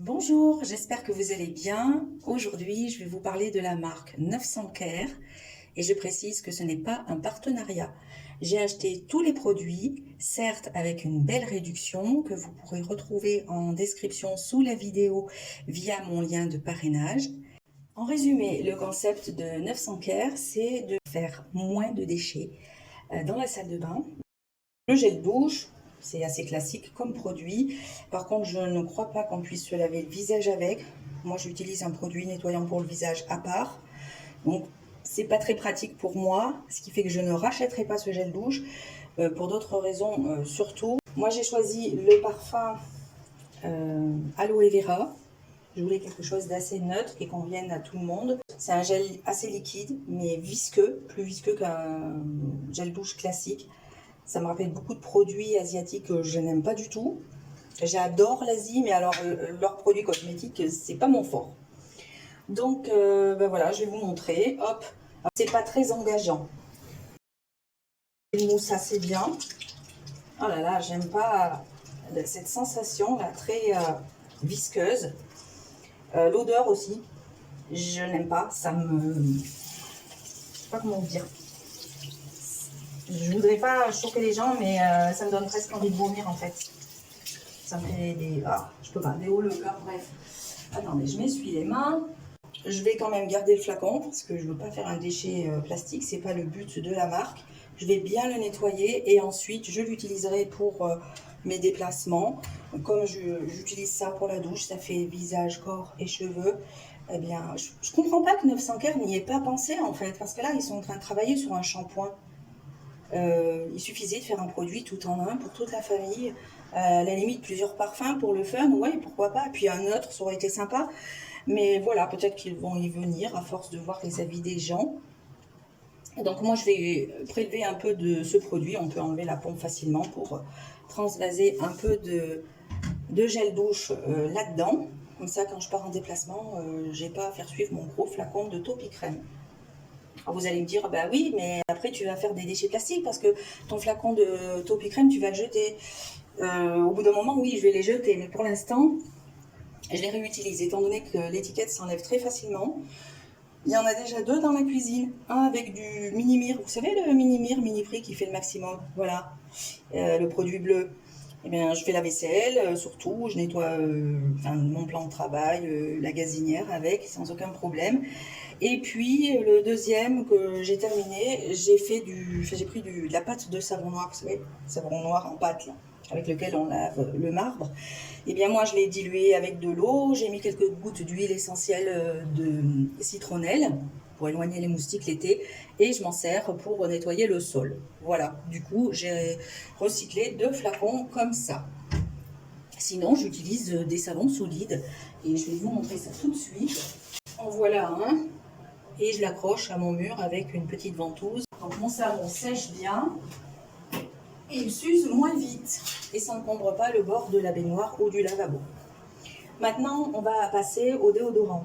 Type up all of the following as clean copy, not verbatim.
Bonjour, j'espère que vous allez bien. Aujourd'hui, je vais vous parler de la marque 900 Care et je précise que ce n'est pas un partenariat. J'ai acheté tous les produits, certes avec une belle réduction que vous pourrez retrouver en description sous la vidéo via mon lien de parrainage. En résumé, le concept de 900 Care, c'est de faire moins de déchets dans la salle de bain. Le gel douche, c'est assez classique comme produit. Par contre, je ne crois pas qu'on puisse se laver le visage avec. Moi, j'utilise un produit nettoyant pour le visage à part. Donc, c'est pas très pratique pour moi, ce qui fait que je ne rachèterai pas ce gel douche. Pour d'autres raisons, surtout. Moi, j'ai choisi le parfum Aloe Vera. Je voulais quelque chose d'assez neutre qui convienne à tout le monde. C'est un gel assez liquide, mais visqueux, plus visqueux qu'un gel douche classique. Ça me rappelle beaucoup de produits asiatiques que je n'aime pas du tout. J'adore l'Asie, mais alors leurs produits cosmétiques, c'est pas mon fort. Donc ben voilà, je vais vous montrer. Hop, c'est pas très engageant. Il mousse assez bien. Oh là là, j'aime pas cette sensation là, très visqueuse. L'odeur aussi, je n'aime pas. Ça me, je sais pas comment dire. Je voudrais pas choquer les gens, mais ça me donne presque envie de vomir en fait. Ça me fait des... Ah, je peux pas, des hauts le cœur, bref. Attendez, je m'essuie les mains. Je vais quand même garder le flacon parce que je ne veux pas faire un déchet plastique. C'est pas le but de la marque. Je vais bien le nettoyer et ensuite je l'utiliserai pour mes déplacements. Comme j'utilise ça pour la douche, ça fait visage, corps et cheveux. Eh bien, je comprends pas que 900 Care n'y ait pas pensé en fait. Parce que là, ils sont en train de travailler sur un shampoing. Il suffisait de faire un produit tout en un pour toute la famille. À la limite, plusieurs parfums pour le fun, ouais, pourquoi pas. Et puis un autre, ça aurait été sympa. Mais voilà, peut-être qu'ils vont y venir à force de voir les avis des gens. Donc moi, je vais prélever un peu de ce produit. On peut enlever la pompe facilement pour transvaser un peu de gel douche là-dedans. Comme ça, quand je pars en déplacement, j'ai pas à faire suivre mon gros flacon de Topi Crème. Alors vous allez me dire, bah oui, mais après tu vas faire des déchets plastiques parce que ton flacon de Topi Crème, tu vas le jeter. Au bout d'un moment, oui, je vais les jeter, mais pour l'instant, je les réutilise, étant donné que l'étiquette s'enlève très facilement. Il y en a déjà deux dans la cuisine, un avec du mini-mire, vous savez le mini-mire, mini-prix qui fait le maximum, voilà, le produit bleu. Eh bien, je fais la vaisselle, surtout, je nettoie mon plan de travail, la gazinière avec, sans aucun problème. Et puis le deuxième que j'ai terminé, j'ai pris de la pâte de savon noir, vous savez, savon noir en pâte là, avec lequel on lave le marbre. Et bien moi je l'ai dilué avec de l'eau, j'ai mis quelques gouttes d'huile essentielle de citronnelle pour éloigner les moustiques l'été, et je m'en sers pour nettoyer le sol. Voilà, du coup j'ai recyclé 2 flacons comme ça. Sinon j'utilise des savons solides et je vais vous montrer ça tout de suite. En voilà un. Et je l'accroche à mon mur avec une petite ventouse. Donc mon savon sèche bien et il s'use moins vite et ça n'encombre pas le bord de la baignoire ou du lavabo. Maintenant, on va passer au déodorant.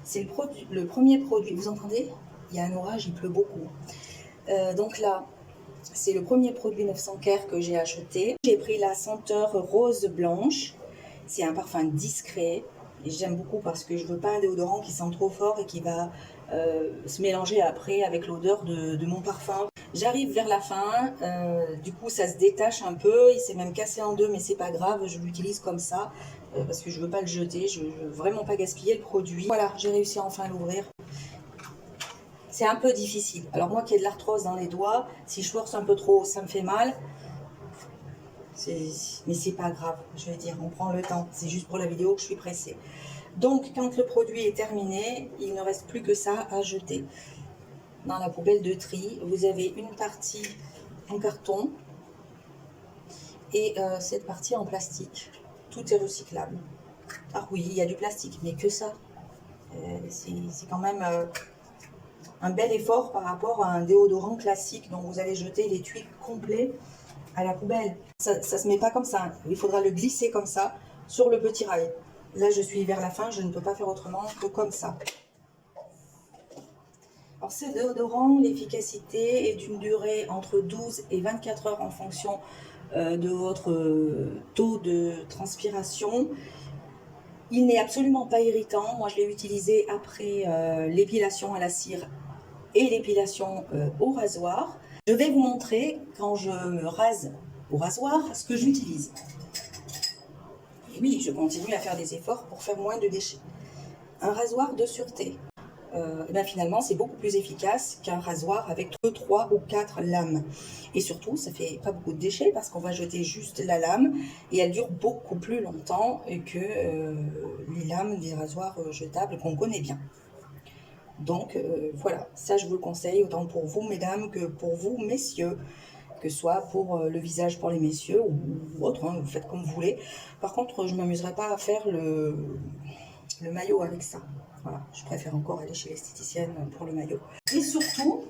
C'est le premier produit. Vous entendez? Il y a un orage, il pleut beaucoup. Donc là, c'est le premier produit 900 Care que j'ai acheté. J'ai pris la senteur rose blanche. C'est un parfum discret. Et j'aime beaucoup parce que je ne veux pas un déodorant qui sent trop fort et qui va se mélanger après avec l'odeur de mon parfum. J'arrive vers la fin, du coup ça se détache un peu, il s'est même cassé en deux mais c'est pas grave, je l'utilise comme ça parce que je veux pas le jeter, je veux vraiment pas gaspiller le produit. Voilà, j'ai réussi à enfin l'ouvrir. C'est un peu difficile. Alors moi qui ai de l'arthrose dans les doigts, si je force un peu trop, ça me fait mal. Mais c'est pas grave, je veux dire, on prend le temps. C'est juste pour la vidéo que je suis pressée. Donc, quand le produit est terminé, il ne reste plus que ça à jeter. Dans la poubelle de tri, vous avez une partie en carton et cette partie en plastique. Tout est recyclable. Ah oui, il y a du plastique, mais que ça. C'est quand même un bel effort par rapport à un déodorant classique dont vous allez jeter l'étui complet à la poubelle. Ça se met pas comme ça. Il faudra le glisser comme ça sur le petit rail. Là, je suis vers la fin, je ne peux pas faire autrement que comme ça. Alors, ce déodorant, l'efficacité est d'une durée entre 12 et 24 heures en fonction de votre taux de transpiration. Il n'est absolument pas irritant. Moi, je l'ai utilisé après l'épilation à la cire et l'épilation au rasoir. Je vais vous montrer quand je me rase au rasoir ce que j'utilise. Et oui, je continue à faire des efforts pour faire moins de déchets. Un rasoir de sûreté. Finalement, c'est beaucoup plus efficace qu'un rasoir avec 2, 3 ou 4 lames. Et surtout, ça fait pas beaucoup de déchets parce qu'on va jeter juste la lame et elle dure beaucoup plus longtemps que les lames des rasoirs jetables qu'on connaît bien. Donc voilà, ça je vous le conseille autant pour vous mesdames que pour vous messieurs, que ce soit pour le visage pour les messieurs ou autre, hein, vous faites comme vous voulez. Par contre, je ne m'amuserai pas à faire le maillot avec ça. Voilà, je préfère encore aller chez l'esthéticienne pour le maillot. Et surtout,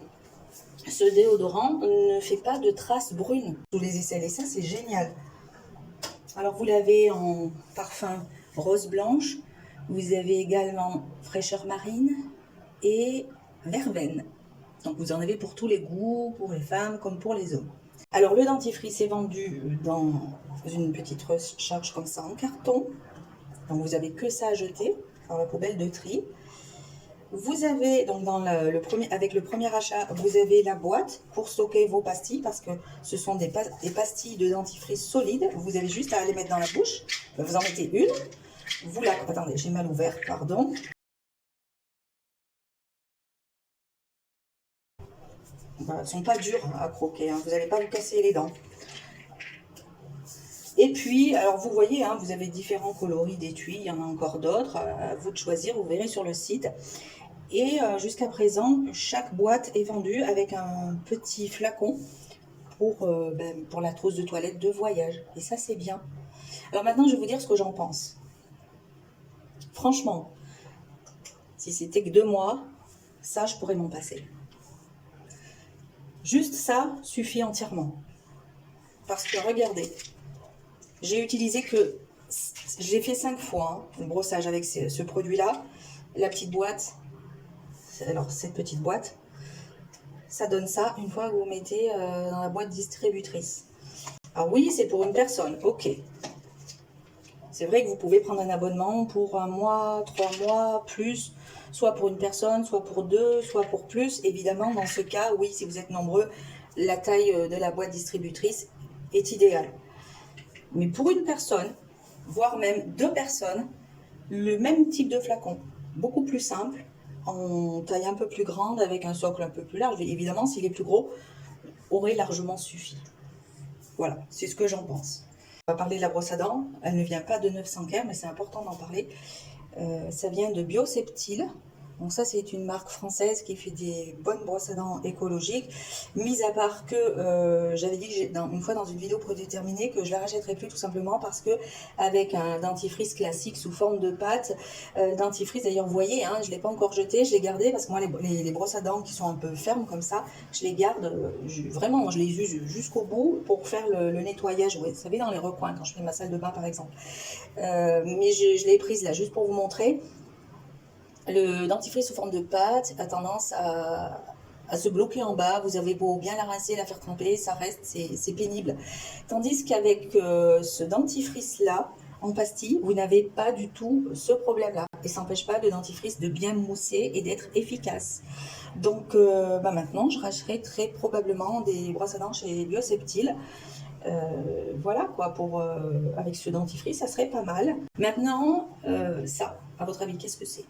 ce déodorant ne fait pas de traces brunes sous les aisselles et ça c'est génial. Alors vous l'avez en parfum rose blanche, vous avez également fraîcheur marine et verveine. Donc vous en avez pour tous les goûts, pour les femmes comme pour les hommes. Alors le dentifrice est vendu dans une petite recharge comme ça en carton. Donc vous n'avez que ça à jeter dans la poubelle de tri. Vous avez donc avec le premier achat, vous avez la boîte pour stocker vos pastilles parce que ce sont des pastilles de dentifrice solides. Vous avez juste à les mettre dans la bouche. Vous en mettez une. Attendez, j'ai mal ouvert, pardon. Elles ne sont pas dures à croquer, hein. Vous n'allez pas vous casser les dents. Et puis, alors vous voyez, hein, vous avez différents coloris d'étui, il y en a encore d'autres, à vous de choisir, vous verrez sur le site. Et jusqu'à présent, chaque boîte est vendue avec un petit flacon pour la trousse de toilette de voyage. Et ça, c'est bien. Alors maintenant, je vais vous dire ce que j'en pense. Franchement, si c'était que 2 mois, ça, je pourrais m'en passer. Juste ça suffit entièrement. Parce que regardez, j'ai utilisé que... J'ai fait 5 fois le brossage avec ce produit-là. La petite boîte, alors cette petite boîte, ça donne ça une fois que vous mettez dans la boîte distributrice. Alors oui, c'est pour une personne, ok. C'est vrai que vous pouvez prendre un abonnement pour 1 mois, 3 mois, plus, soit pour une personne, soit pour 2, soit pour plus. Évidemment, dans ce cas, oui, si vous êtes nombreux, la taille de la boîte distributrice est idéale. Mais pour une personne, voire même 2 personnes, le même type de flacon, beaucoup plus simple, en taille un peu plus grande, avec un socle un peu plus large. Et évidemment, s'il est plus gros, aurait largement suffi. Voilà, c'est ce que j'en pense. On va parler de la brosse à dents. Elle ne vient pas de 900 Care, mais c'est important d'en parler. Ça vient de Bioseptile. Donc ça, c'est une marque française qui fait des bonnes brosses à dents écologiques. Mis à part que j'avais dit une fois dans une vidéo prédéterminée que je la rachèterais plus tout simplement parce que avec un dentifrice classique sous forme de pâte, dentifrice d'ailleurs vous voyez, hein, je ne l'ai pas encore jeté, je l'ai gardé parce que moi les brosses à dents qui sont un peu fermes comme ça, je les garde vraiment, je les use jusqu'au bout pour faire le nettoyage, vous savez dans les recoins quand je fais ma salle de bain par exemple. Mais je l'ai prise là juste pour vous montrer. Le dentifrice sous forme de pâte a tendance à se bloquer en bas. Vous avez beau bien la rincer, la faire tremper, ça reste, c'est pénible. Tandis qu'avec ce dentifrice-là, en pastille, vous n'avez pas du tout ce problème-là. Et ça n'empêche pas le dentifrice de bien mousser et d'être efficace. Donc maintenant, je rachèterai très probablement des brosses à dents chez Bioseptile. Voilà quoi, avec ce dentifrice, ça serait pas mal. Maintenant, ça, à votre avis, qu'est-ce que c'est ?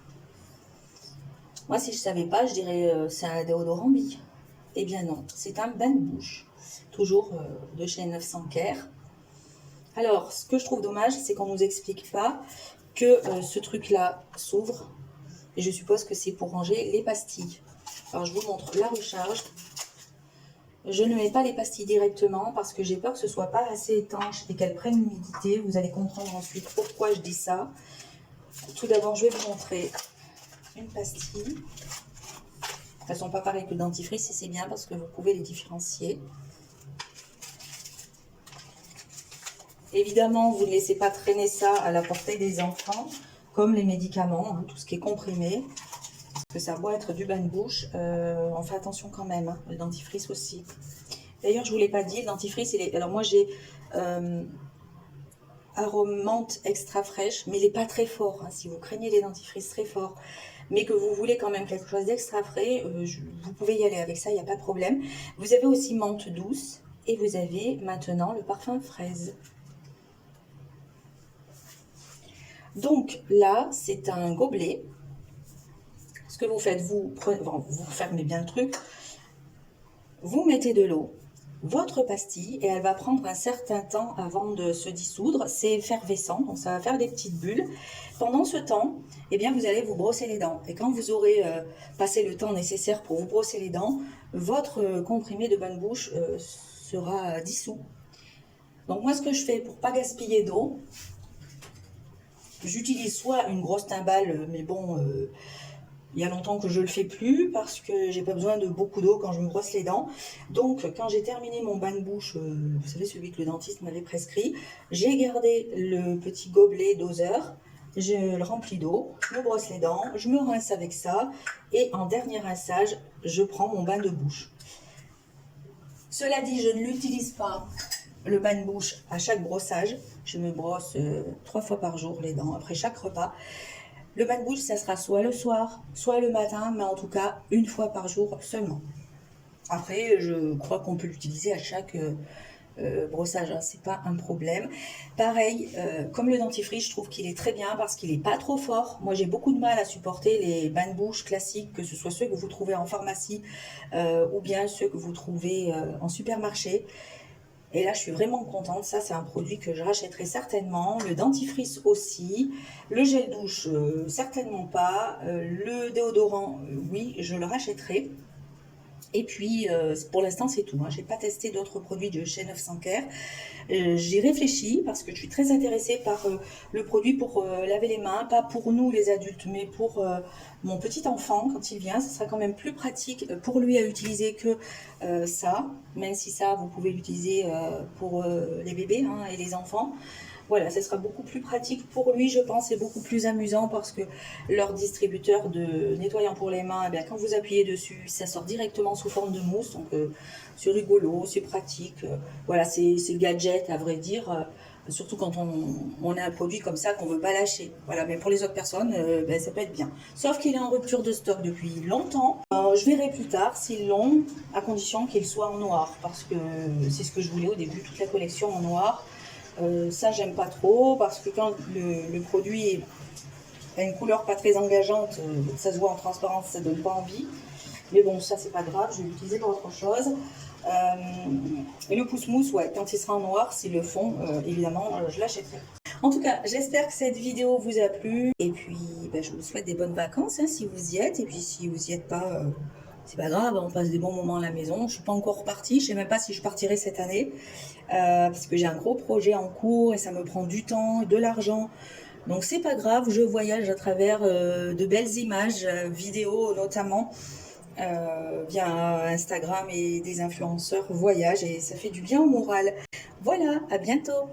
Moi, si je ne savais pas, je dirais c'est un déodorant bi. Eh bien non, c'est un bain de bouche. Toujours de chez 900 Care. Alors, ce que je trouve dommage, c'est qu'on ne nous explique pas que ce truc-là s'ouvre. Et je suppose que c'est pour ranger les pastilles. Alors, je vous montre la recharge. Je ne mets pas les pastilles directement parce que j'ai peur que ce ne soit pas assez étanche et qu'elles prennent l'humidité. Vous allez comprendre ensuite pourquoi je dis ça. Tout d'abord, je vais vous montrer une pastille. Elles ne sont pas pareilles que le dentifrice et c'est bien parce que vous pouvez les différencier. Évidemment, vous ne laissez pas traîner ça à la portée des enfants, comme les médicaments, hein, tout ce qui est comprimé. Parce que ça doit être du bain de bouche. On fait attention quand même, hein, le dentifrice aussi. D'ailleurs, je ne vous l'ai pas dit, le dentifrice, alors moi j'ai arôme menthe extra fraîche, mais il n'est pas très fort. Hein. Si vous craignez les dentifrices très forts, mais que vous voulez quand même quelque chose d'extra frais, vous pouvez y aller avec ça, il n'y a pas de problème. Vous avez aussi menthe douce et vous avez maintenant le parfum fraise. Donc là, c'est un gobelet. Ce que vous faites, vous fermez bien le truc, vous mettez de l'eau, votre pastille, et elle va prendre un certain temps avant de se dissoudre. C'est effervescent, donc ça va faire des petites bulles. Pendant ce temps, eh bien, vous allez vous brosser les dents. Et quand vous aurez passé le temps nécessaire pour vous brosser les dents, votre comprimé de bain de bouche sera dissous. Donc moi, ce que je fais pour pas gaspiller d'eau, j'utilise soit une grosse timbale, mais bon... il y a longtemps que je ne le fais plus parce que j'ai pas besoin de beaucoup d'eau quand je me brosse les dents. Donc quand j'ai terminé mon bain de bouche, vous savez celui que le dentiste m'avait prescrit, j'ai gardé le petit gobelet doseur, je le remplis d'eau, je me brosse les dents, je me rince avec ça et en dernier rinçage, je prends mon bain de bouche. Cela dit, je ne l'utilise pas le bain de bouche à chaque brossage. Je me brosse 3 fois par jour les dents après chaque repas. Le bain de bouche, ça sera soit le soir, soit le matin, mais en tout cas, une fois par jour seulement. Après, je crois qu'on peut l'utiliser à chaque brossage, hein, c'est pas un problème. Pareil, comme le dentifrice, je trouve qu'il est très bien parce qu'il n'est pas trop fort. Moi, j'ai beaucoup de mal à supporter les bains de bouche classiques, que ce soit ceux que vous trouvez en pharmacie ou bien ceux que vous trouvez en supermarché. Et là, je suis vraiment contente. Ça, c'est un produit que je rachèterai certainement. Le dentifrice aussi. Le gel douche, certainement pas. Le déodorant, oui, je le rachèterai. Et puis, pour l'instant, c'est tout. Hein. Je n'ai pas testé d'autres produits de chez 900 Care. J'y réfléchis parce que je suis très intéressée par le produit pour laver les mains. Pas pour nous, les adultes, mais pour mon petit enfant, quand il vient. Ce sera quand même plus pratique pour lui à utiliser que ça. Même si ça, vous pouvez l'utiliser pour les bébés hein, et les enfants. Voilà, ce sera beaucoup plus pratique pour lui, je pense, et beaucoup plus amusant parce que leur distributeur de nettoyant pour les mains, eh bien, quand vous appuyez dessus, ça sort directement sous forme de mousse. Donc, c'est rigolo, c'est pratique. Voilà, c'est le gadget, à vrai dire, surtout quand on a un produit comme ça qu'on ne veut pas lâcher. Voilà, mais pour les autres personnes, ben, ça peut être bien. Sauf qu'il est en rupture de stock depuis longtemps. Je verrai plus tard s'ils l'ont, à condition qu'il soit en noir, parce que c'est ce que je voulais au début, toute la collection en noir. Ça j'aime pas trop parce que quand le produit a une couleur pas très engageante, ça se voit en transparence, ça donne pas envie. Mais bon, ça c'est pas grave, je vais l'utiliser pour autre chose. Et le pouce-mousse, ouais, quand il sera en noir, s'ils le font, évidemment, je l'achèterai. En tout cas, j'espère que cette vidéo vous a plu. Et puis, ben, je vous souhaite des bonnes vacances hein, si vous y êtes. Et puis, si vous y êtes pas, c'est pas grave, on passe des bons moments à la maison. Je suis pas encore repartie, je sais même pas si je partirai cette année. Parce que j'ai un gros projet en cours et ça me prend du temps, de l'argent. Donc c'est pas grave, je voyage à travers de belles images, vidéos notamment, via Instagram et des influenceurs voyagent et ça fait du bien au moral. Voilà, à bientôt!